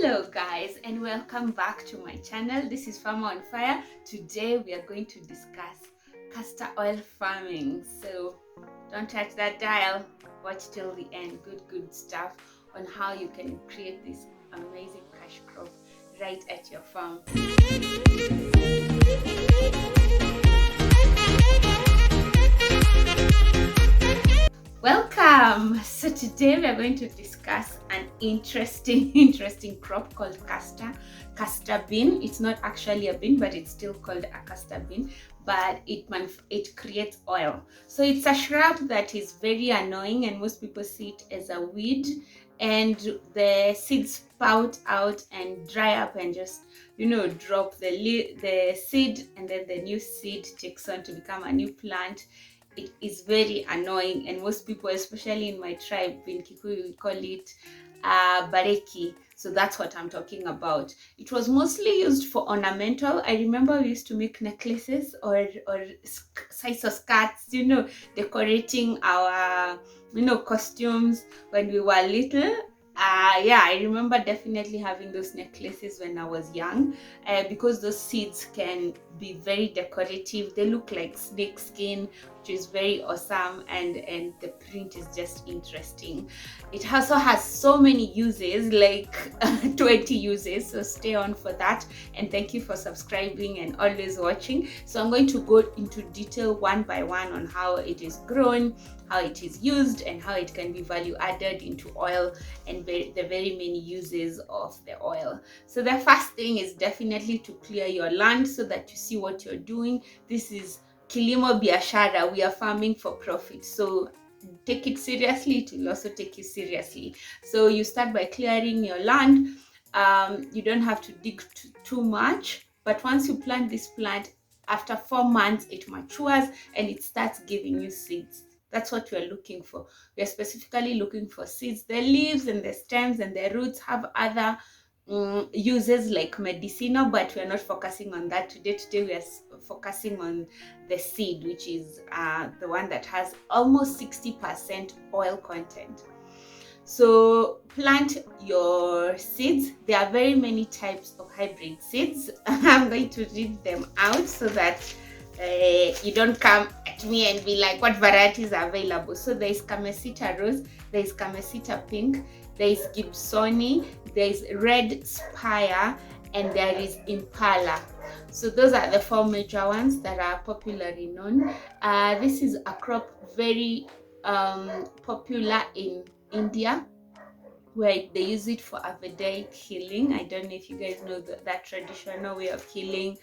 Hello guys, and welcome back to my channel. This is Farmer on Fire. Today we are going to discuss castor oil farming. So don't touch that dial, watch till the end. Good stuff on how you can create this amazing cash crop right at your farm. Welcome. So today we are going to discuss an interesting crop called castor bean. It's not actually a bean, but it's still called a castor bean, but it creates oil. So it's a shrub that is very annoying, and most people see it as a weed, and the seeds spout out and dry up and just drop the seed, and then the new seed takes on to become a new plant. It is very annoying, and most people, especially in my tribe in Kikuyu, we call it barikii. So that's what I'm talking about. It was mostly used for ornamental. I remember we used to make necklaces or size of skirts, decorating our costumes when we were little. I remember definitely having those necklaces when I was young, because those seeds can be very decorative. They look like snake skin, which is very awesome, and the print is just interesting. It also has so many uses, like 20 uses, so stay on for that, and thank you for subscribing and always watching. So I'm going to go into detail one by one on how it is grown, how it is used, and how it can be value added into oil, and the very many uses of the oil. So the first thing is definitely to clear your land so that you see what you're doing. This is kilimo biashara. We are farming for profit, so take it seriously. It will also take you seriously. So you start by clearing your land. You don't have to dig too much, but once you plant this plant, after 4 months it matures and it starts giving you seeds. That's what we're looking for. We're specifically looking for seeds. The leaves and the stems and the roots have other uses like medicinal, but we're not focusing on that today. Today we are focusing on the seed, which is the one that has almost 60% oil content. So plant your seeds. There are very many types of hybrid seeds. I'm going to read them out so that you don't come at me and be like, what varieties are available? So there is Kamesita Rose, there is Kamesita Pink, there is Gibsoni, there is Red Spire, and there is Impala. So those are the 4 major ones that are popularly known. This is a crop very popular in India, where they use it for Ayurvedic healing. I don't know if you guys know that traditional way of healing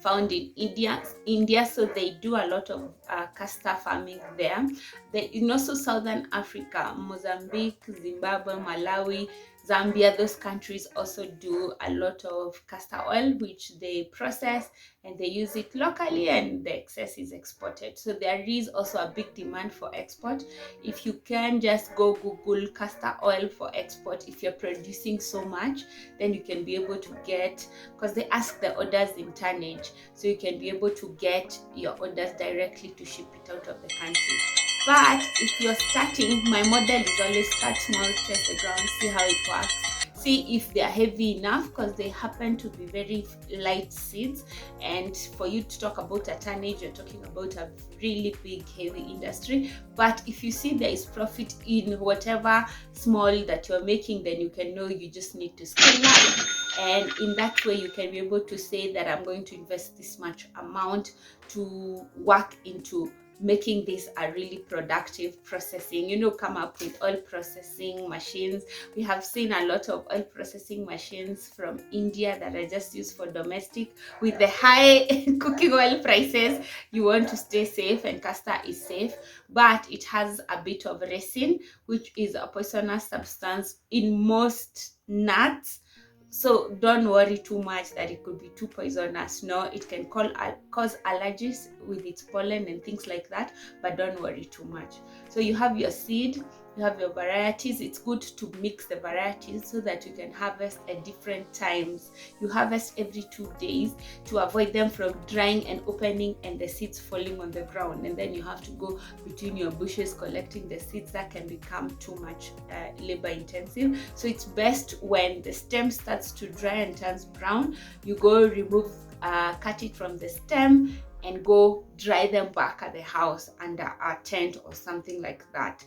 found in India. So they do a lot of castor farming there. In also Southern Africa, Mozambique, Zimbabwe, Malawi, Zambia, those countries also do a lot of castor oil, which they process and they use it locally, and the excess is exported. So there is also a big demand for export. If you can just go Google castor oil for export, if you're producing so much, then you can be able to get, because they ask the orders in tonnage, so you can be able to get your orders directly to ship it out of the country. But if you're starting, my model is always start small, test the ground, see how it works, see if they're heavy enough, because they happen to be very light seeds. And for you to talk about a tonnage, you're talking about a really big heavy industry. But if you see there is profit in whatever small that you're making, then you can know you just need to scale up. And in that way you can be able to say that I'm going to invest this much amount to work into making this a really productive processing, come up with oil processing machines. We have seen a lot of oil processing machines from India that are just used for domestic. With the high cooking oil prices, you want to stay safe, and castor is safe, but it has a bit of resin, which is a poisonous substance in most nuts. So don't worry too much that it could be too poisonous. No, it can cause allergies with its pollen and things like that, but don't worry too much. So you have your seed, you have your varieties. It's good to mix the varieties so that you can harvest at different times. You harvest every 2 days to avoid them from drying and opening and the seeds falling on the ground, and then you have to go between your bushes collecting the seeds. That can become too much labor intensive. So it's best when the stem starts to dry and turns brown, you go remove, cut it from the stem and go dry them back at the house under a tent or something like that.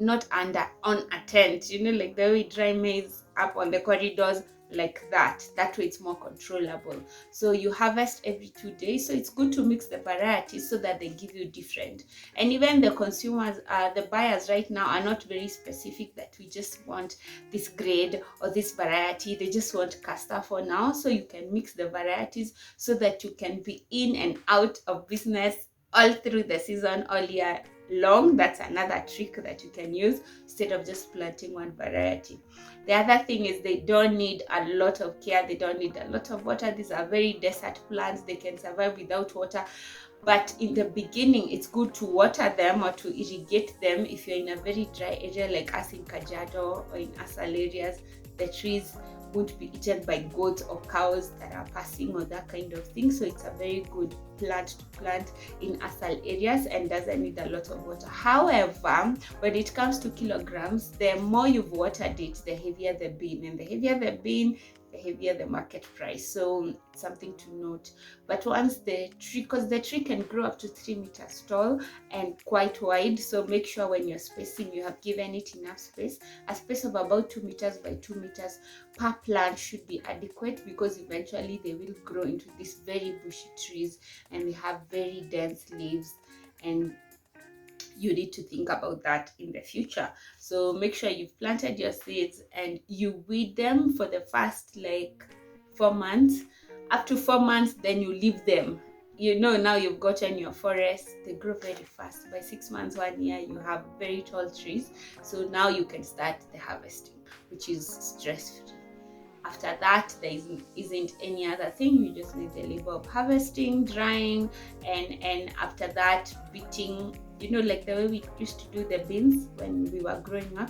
Not on a tent, like the way dry maize up on the corridors, like that way it's more controllable. So you harvest every 2 days. So it's good to mix the varieties so that they give you different. And even the consumers, the buyers right now are not very specific that we just want this grade or this variety. They just want castor for now. So you can mix the varieties so that you can be in and out of business all through the season, all year long. That's another trick that you can use instead of just planting one variety. The other thing is they don't need a lot of care, they don't need a lot of water. These are very desert plants, they can survive without water. But in the beginning, it's good to water them or to irrigate them. If you're in a very dry area like us in Kajiado or in Asal areas, the trees won't be eaten by goats or cows that are passing or that kind of thing. So it's a very good plant to plant in Asal areas and doesn't need a lot of water. However, when it comes to kilograms, the more you've watered it, the heavier the bean, and the heavier the bean, the heavier the market price. So something to note. But once the tree, because the tree can grow up to 3 meters tall and quite wide, so make sure when you're spacing, you have given it enough space. A space of about 2 meters by 2 meters per plant should be adequate, because eventually they will grow into these very bushy trees and they have very dense leaves, and you need to think about that in the future. So make sure you've planted your seeds and you weed them for the first 4 months. Up to 4 months, then you leave them. Now you've gotten your forest. They grow very fast. By 6 months, 1 year, you have very tall trees. So now you can start the harvesting, which is stress-free. After that, there isn't any other thing. You just need the labor of harvesting, drying, and after that, beating, like the way we used to do the beans when we were growing up,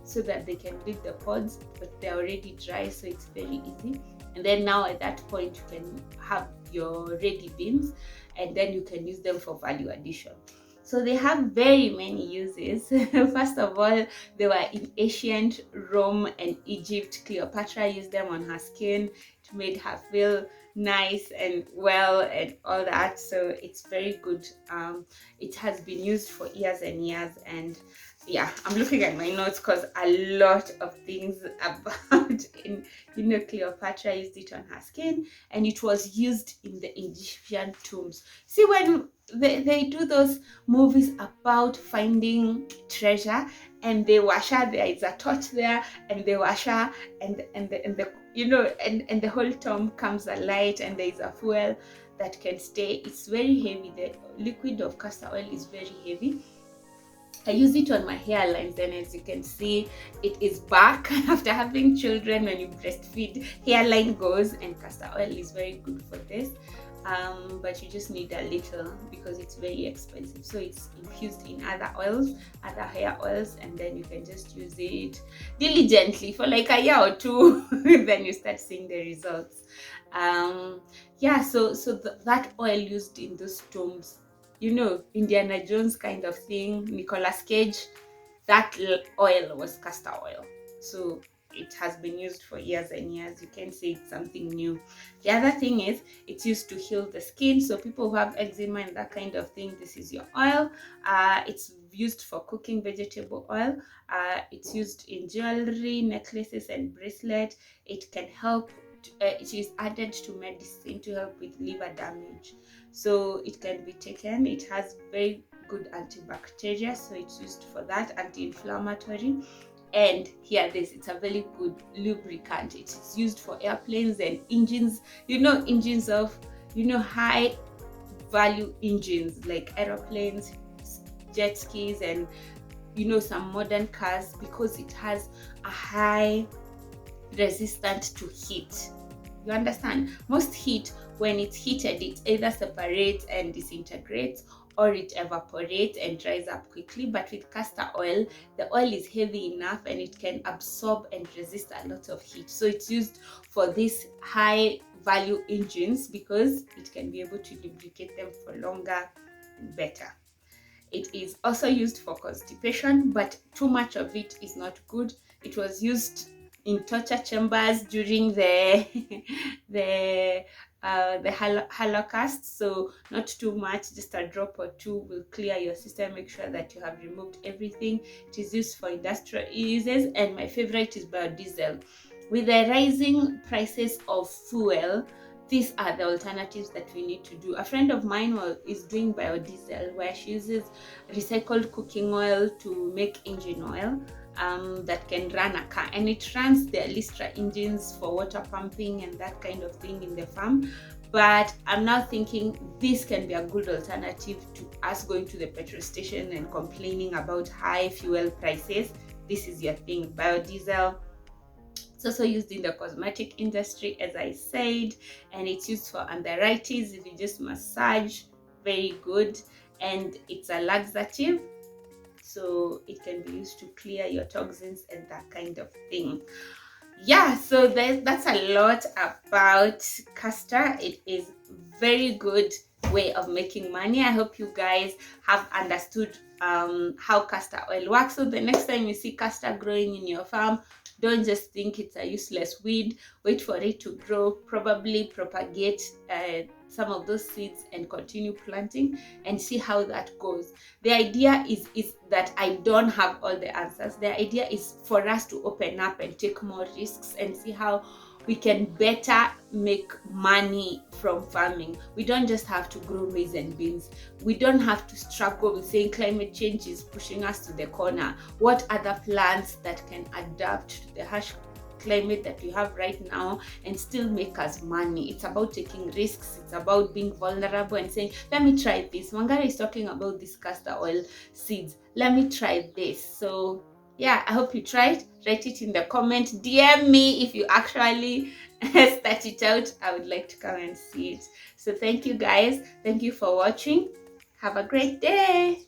so that they can leave the pods, but they're already dry, so it's very easy. And then now at that point, you can have your ready beans, and then you can use them for value addition. So they have very many uses. First of all, they were in ancient Rome and Egypt. Cleopatra used them on her skin. It made her feel nice and well and all that. So it's very good. It has been used for years and years. And yeah, I'm looking at my notes because a lot of things about Cleopatra used it on her skin, and it was used in the Egyptian tombs. See, when they do those movies about finding treasure, and they wash her, there is a torch there, and they wash her, and the whole tomb comes alight, and there is a fuel that can stay. It's very heavy. The liquid of castor oil is very heavy. I use it on my hairlines, and as you can see, it is back. After having children, when you breastfeed, hairline goes, and castor oil is very good for this. But you just need a little because it's very expensive. So it's infused in other oils, other hair oils, and then you can just use it diligently for like a year or two. Then you start seeing the results. That oil used in those tombs, Indiana Jones kind of thing, Nicolas Cage, that oil was castor oil. So it has been used for years and years. You can say it's something new. The other thing is it's used to heal the skin. So people who have eczema and that kind of thing, this is your oil. It's used for cooking vegetable oil. It's used in jewelry, necklaces, and bracelets. It can help. It is added to medicine to help with liver damage. So it can be taken. It has very good antibacterial, so it's used for that, anti-inflammatory. And here it's a very good lubricant. It is used for airplanes and engines, engines of, high value engines like aeroplanes, jet skis, and some modern cars, because it has a high resistance to heat. You understand? Most heat, when it's heated, it either separates and disintegrates, or it evaporates and dries up quickly. But with castor oil, the oil is heavy enough and it can absorb and resist a lot of heat. So it's used for these high value engines because it can be able to lubricate them for longer and better. It is also used for constipation, but too much of it is not good. It was used in torture chambers during the Holocaust, so not too much, just a drop or two will clear your system. Make sure that you have removed everything. It is used for industrial uses, and my favorite is biodiesel. With the rising prices of fuel, these are the alternatives that we need to do. A friend of mine is doing biodiesel, where she uses recycled cooking oil to make engine oil that can run a car, and it runs the Lystra engines for water pumping and that kind of thing in the farm. But I'm now thinking this can be a good alternative to us going to the petrol station and complaining about high fuel prices. This is your thing, biodiesel. It's also used in the cosmetic industry, as I said, and it's used for arthritis. If you just massage, very good. And it's a laxative, so it can be used to clear your toxins and that kind of thing. Yeah, so that's a lot about castor. It is very good way of making money. I hope you guys have understood how castor oil works. So the next time you see castor growing in your farm, don't just think it's a useless weed. Wait for it to grow, probably propagate some of those seeds and continue planting and see how that goes. The idea is that I don't have all the answers. The idea is for us to open up and take more risks and see how we can better make money from farming. We don't just have to grow maize and beans. We don't have to struggle with saying climate change is pushing us to the corner. What other plants that can adapt to the harsh climate that we have right now and still make us money? It's about taking risks. It's about being vulnerable and saying, let me try this. Wangari is talking about this castor oil seeds. Let me try this. So yeah, I hope you try it. Write it in the comment. DM me if you actually start it out. I would like to come and see it. So thank you guys. Thank you for watching. Have a great day.